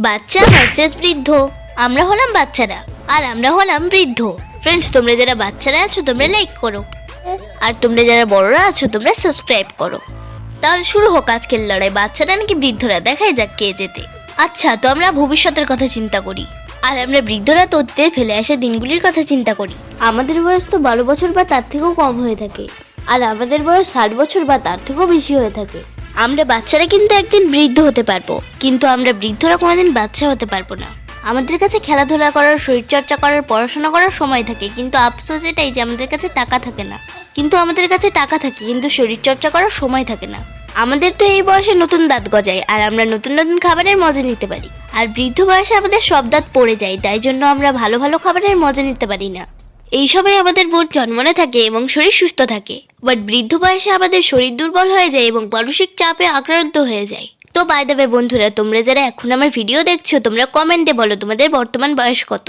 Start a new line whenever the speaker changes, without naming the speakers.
বাচ্চা ভার্সেস বৃদ্ধ। আমরা হলাম বাচ্চারা আর আমরা হলাম বৃদ্ধ। ফ্রেন্ডস, তোমরা যারা বাচ্চারা আছো তোমরা লাইক করো, আর তোমরা যারা বড়রা আছো তোমরা সাবস্ক্রাইব করো। তাহলে শুরু হোক আজকের লড়াই, বাচ্চারা নাকি বৃদ্ধরা, দেখাই যাক কে জেতে। আচ্ছা, তো আমরা ভবিষ্যতের কথা চিন্তা করি, আর আমরা বৃদ্ধরা তো অতীতে ফেলে আসা দিনগুলির কথা চিন্তা করি। আমাদের বয়স তো 12 বছর বা তার থেকেও কম হয়ে থাকে, আর আমাদের বয়স 60 বছর বা তার থেকেও বেশি হয়ে থাকে। আমরা বাচ্চারা কিন্তু একদিন বৃদ্ধ হতে পারবো, কিন্তু আমরা বৃদ্ধরা কোনোদিন বাচ্চা হতে পারবো না। আমাদের কাছে খেলাধুলা করার, শরীরচর্চা করার, পড়াশোনা করার সময় থাকে, কিন্তু আফসোস এটাই যে আমাদের কাছে টাকা থাকে না। আমাদের কাছে টাকা থাকে কিন্তু শরীরচর্চা করার সময় থাকে না। আমাদের তো এই বয়সে নতুন দাঁত গজায়, আর আমরা নতুন নতুন খাবারের মজা নিতে পারি। আর বৃদ্ধ বয়সে আমাদের সব দাঁত পড়ে যায়, তাই জন্য আমরা ভালো ভালো খাবারের মজা নিতে পারি না। এই সবাই আমাদের বোধ জন্মনে থাকে এবং শরীর সুস্থ থাকে, বাট বৃদ্ধ বয়সে আমাদের শরীর দুর্বল হয়ে যায় এবং মানসিক চাপে আক্রান্ত হয়ে যায়। তো বাই দ্য ওয়ে বন্ধুরা, তোমরা যারা এখন আমার ভিডিও দেখছো তোমরা কমেন্টে বলো তোমাদের বর্তমান বয়স কত।